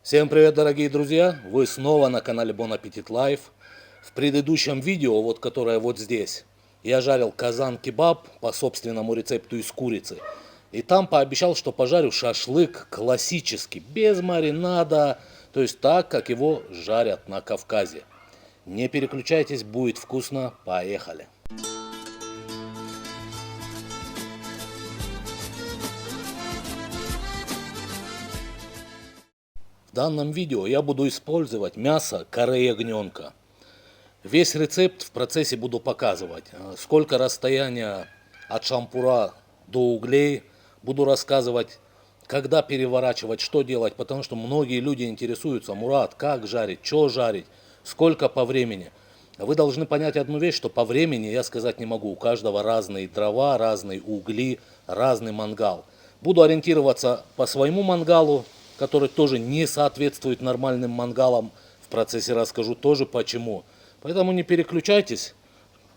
Всем привет, дорогие друзья! Вы снова на канале Bon Appetit Life. В предыдущем видео, которое вот здесь, я жарил казан-кебаб по собственному рецепту из курицы. И там пообещал, что пожарю шашлык классический, без маринада, то есть так, как его жарят на Кавказе. Не переключайтесь, будет вкусно. Поехали! В данном видео я буду использовать мясо каре ягненка. Весь рецепт в процессе буду показывать. Сколько расстояния от шампура до углей. Буду рассказывать, когда переворачивать, что делать. Потому что многие люди интересуются: Мурат, как жарить, что жарить, сколько по времени. Вы должны понять одну вещь, что по времени я сказать не могу. У каждого разные дрова, разные угли, разный мангал. Буду ориентироваться по своему мангалу, который тоже не соответствует нормальным мангалам. В процессе расскажу тоже почему. Поэтому не переключайтесь.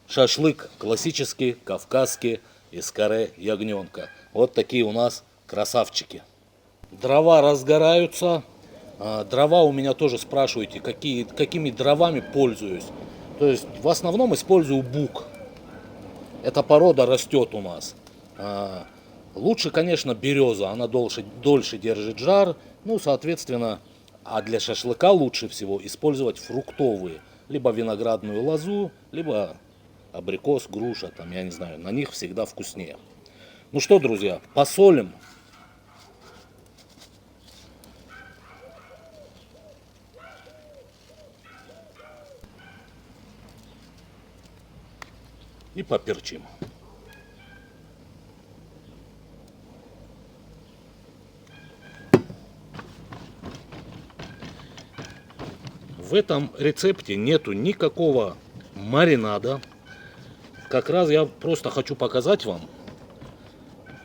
Шашлык классический, кавказский, из каре ягненка. Вот такие у нас красавчики. Дрова разгораются. Дрова у меня тоже спрашиваете, какими дровами пользуюсь. То есть в основном использую бук. Эта порода растет у нас. Лучше, конечно, береза. Она дольше держит жар. Ну, соответственно, а для шашлыка лучше всего использовать фруктовые. Либо виноградную лозу, либо абрикос, груша, там, я не знаю. На них всегда вкуснее. Ну что, друзья, посолим. И поперчим. В этом рецепте нету никакого маринада. Как раз я просто хочу показать вам,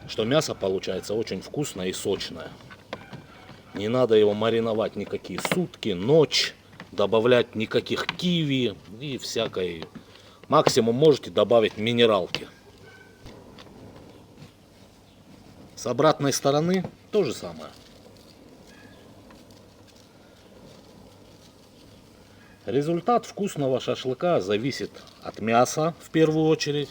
что мясо получается очень вкусное и сочное. Не надо его мариновать никакие сутки, ночь, добавлять никаких киви и всякой. Максимум можете добавить минералки. С обратной стороны то же самое. Результат вкусного шашлыка зависит от мяса в первую очередь,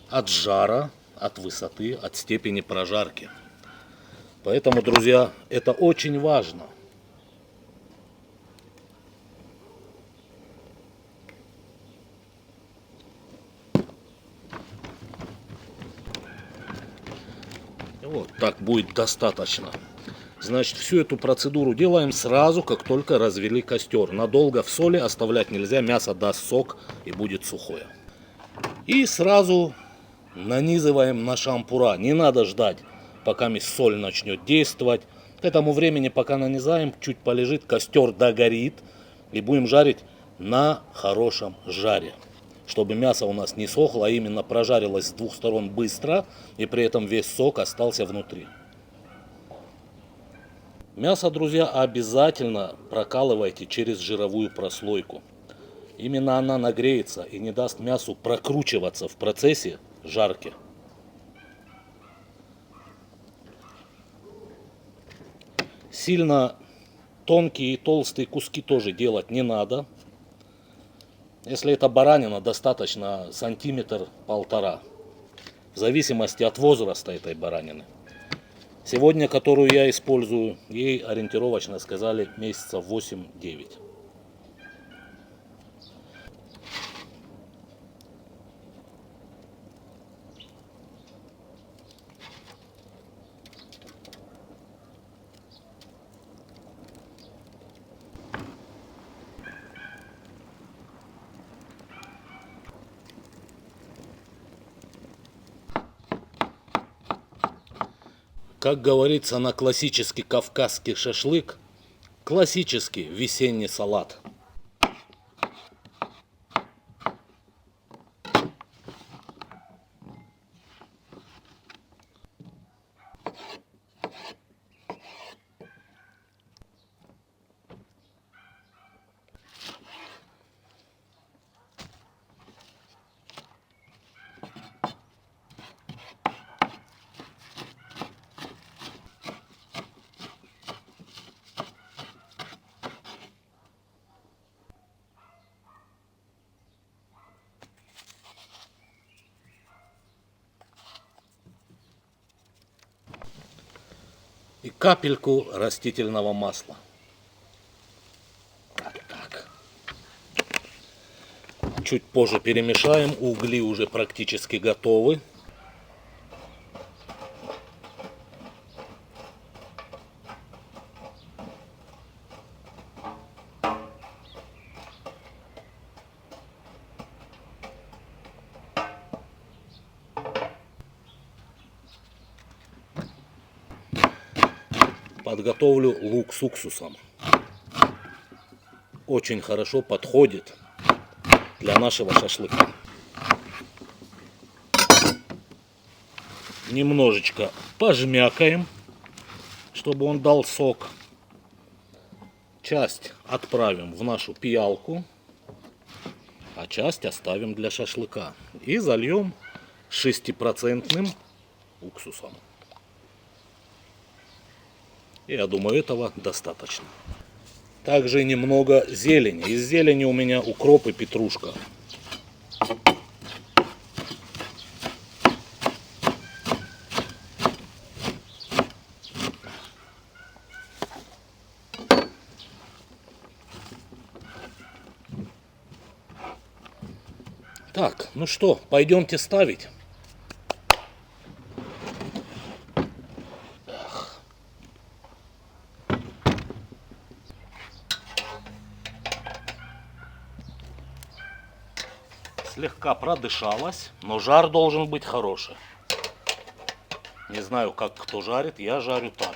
от жара, от высоты, от степени прожарки. Поэтому, друзья, это очень важно. Вот так будет достаточно. Значит, всю эту процедуру делаем сразу, как только развели костер. Надолго в соли оставлять нельзя, мясо даст сок и будет сухое. И сразу нанизываем на шампура. Не надо ждать, пока соль начнет действовать. К этому времени, пока нанизаем, чуть полежит, костер догорит. И будем жарить на хорошем жаре. Чтобы мясо у нас не сохло, а именно прожарилось с двух сторон быстро. И при этом весь сок остался внутри. Мясо, друзья, обязательно прокалывайте через жировую прослойку. Именно она нагреется и не даст мясу прокручиваться в процессе жарки. Сильно тонкие и толстые куски тоже делать не надо. Если это баранина, достаточно сантиметр-полтора. В зависимости от возраста этой баранины. Сегодня, которую я использую, ей ориентировочно сказали месяцев 8-9. Как говорится на классический кавказский шашлык, классический весенний салат. и капельку растительного масла. Вот так. Чуть позже перемешаем, угли уже практически готовы. Подготовлю лук с уксусом. Очень хорошо подходит для нашего шашлыка. Немножечко пожмякаем, чтобы он дал сок. Часть отправим в нашу пиалку, а часть оставим для шашлыка. И зальем 6% уксусом. Я думаю, этого достаточно. Также немного зелени. Из зелени у меня укроп и петрушка. Так, ну что, пойдемте ставить. Слегка продышалась, но жар должен быть хороший. Не знаю, как кто жарит, я жарю так.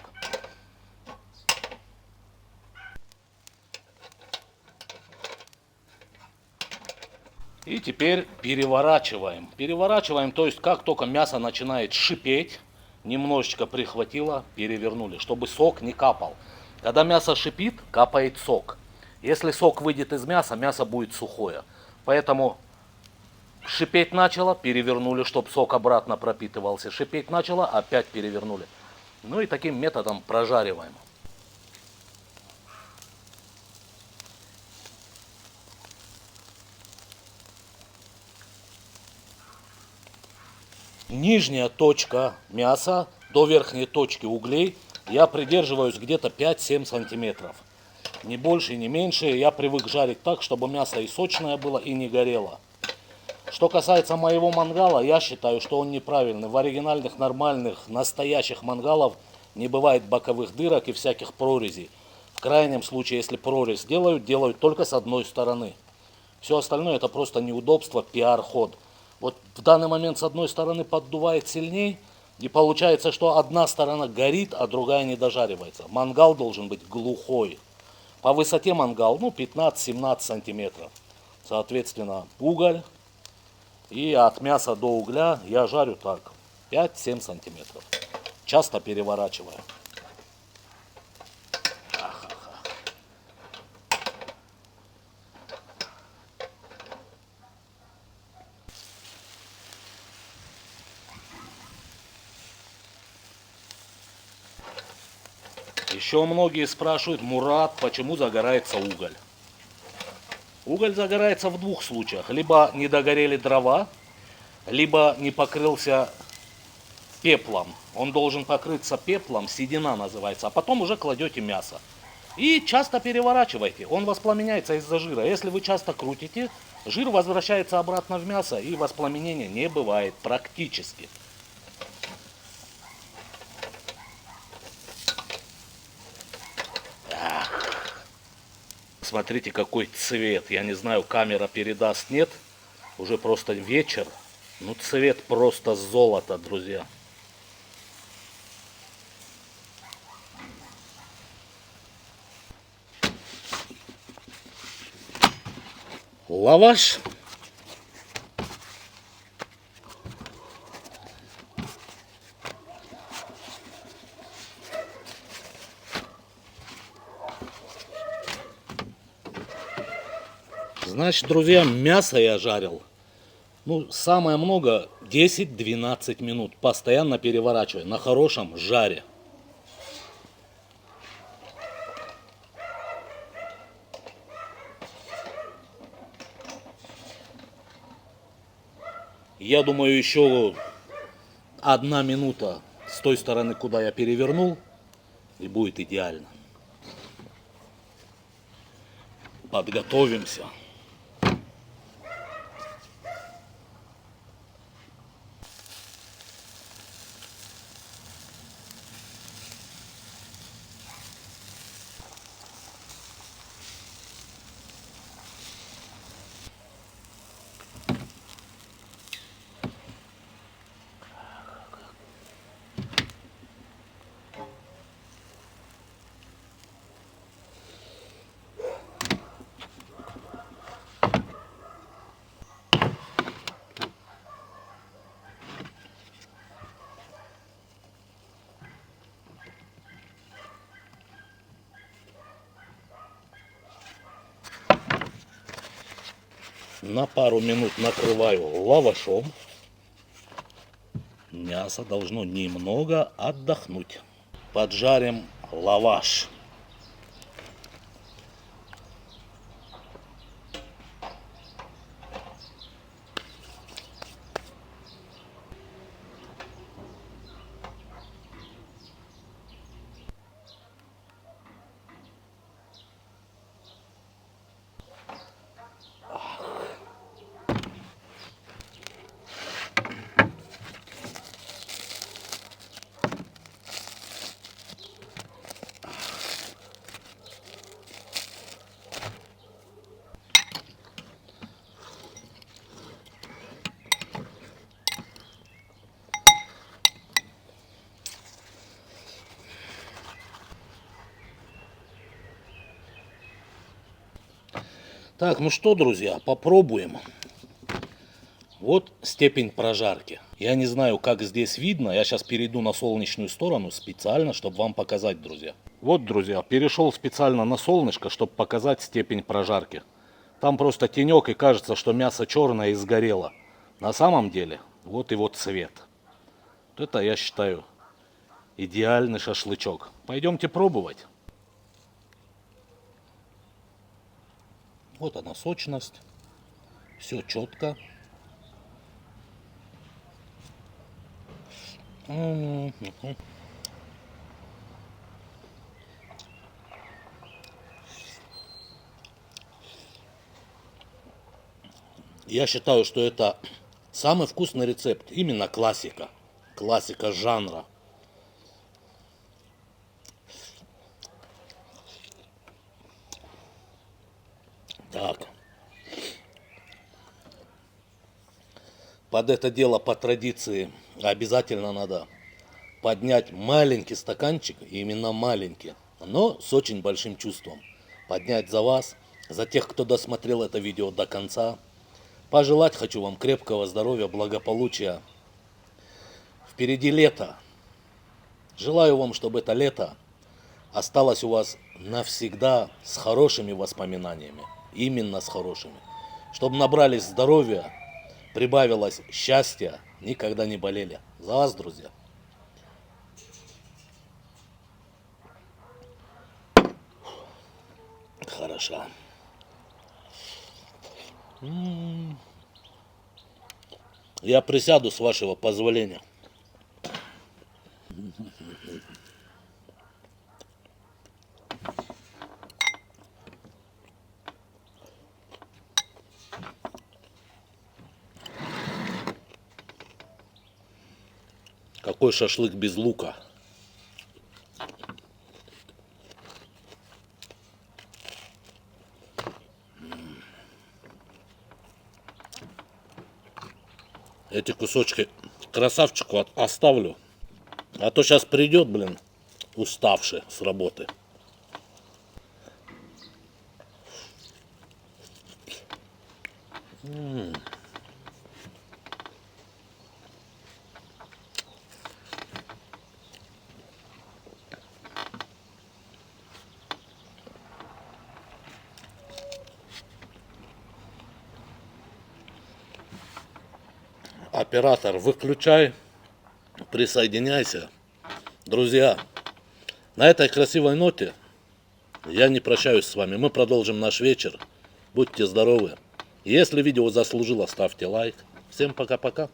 И теперь переворачиваем. Переворачиваем, то есть как только мясо начинает шипеть, немножечко прихватило, перевернули, чтобы сок не капал. Когда мясо шипит, капает сок. Если сок выйдет из мяса, мясо будет сухое. Поэтому шипеть начало, перевернули, чтобы сок обратно пропитывался. Шипеть начало, опять перевернули. Ну и таким методом прожариваем. Нижняя точка мяса до верхней точки углей я придерживаюсь где-то 5-7 сантиметров. Ни больше, ни меньше. Я привык жарить так, чтобы мясо и сочное было, и не горело. Что касается моего мангала, я считаю, что он неправильный. В оригинальных, нормальных, настоящих мангалов не бывает боковых дырок и всяких прорезей. В крайнем случае, если прорезь делают только с одной стороны. Все остальное это просто неудобство, пиар-ход. Вот в данный момент с одной стороны поддувает сильней, и получается, что одна сторона горит, а другая не дожаривается. Мангал должен быть глухой. По высоте мангал, 15-17 сантиметров. Соответственно, уголь. И от мяса до угля я жарю так, 5-7 сантиметров. Часто переворачиваю. Еще многие спрашивают: Мурат, почему загорается уголь? Уголь загорается в двух случаях. Либо не догорели дрова, либо не покрылся пеплом. Он должен покрыться пеплом, седина называется, а потом уже кладете мясо. И часто переворачивайте, он воспламеняется из-за жира. Если вы часто крутите, жир возвращается обратно в мясо, и воспламенения не бывает практически. Смотрите, какой цвет. Я не знаю, камера передаст, нет. Уже просто вечер. Ну, цвет просто золото, друзья. Лаваш. Значит, друзья, мясо я жарил, самое много 10-12 минут, постоянно переворачивая, на хорошем жаре. Я думаю, еще 1 минута с той стороны, куда я перевернул, И будет идеально. Подготовимся. На пару минут накрываю лавашом. Мясо должно немного отдохнуть. Поджарим лаваш. Так, ну что, друзья, попробуем. Вот степень прожарки. Я не знаю, как здесь видно. Я сейчас перейду на солнечную сторону специально, чтобы вам показать, друзья. Вот, друзья, перешел специально на солнышко, чтобы показать степень прожарки. Там просто тенек, и кажется, что мясо черное и сгорело. На самом деле, вот его цвет. Вот это, я считаю, идеальный шашлычок. Пойдемте пробовать. Вот она сочность. Все четко. Я считаю, что это самый вкусный рецепт. Именно классика. Классика жанра. Так. Под это дело по традиции обязательно надо поднять маленький стаканчик, именно маленький, но с очень большим чувством. Поднять за вас, за тех, кто досмотрел это видео до конца. Пожелать хочу вам крепкого здоровья, благополучия. Впереди лето. Желаю вам, чтобы это лето осталось у вас навсегда с хорошими воспоминаниями. Именно с хорошими. Чтобы набрались здоровья, прибавилось счастья, никогда не болели. За вас, друзья. Хорошо. Я присяду, с вашего позволения. Какой шашлык без лука? Эти кусочки красавчику оставлю. А то сейчас придет, блин, уставший с работы. Оператор, выключай, присоединяйся. Друзья, на этой красивой ноте я не прощаюсь с вами. Мы продолжим наш вечер. Будьте здоровы. Если видео заслужило, ставьте лайк. Всем пока-пока.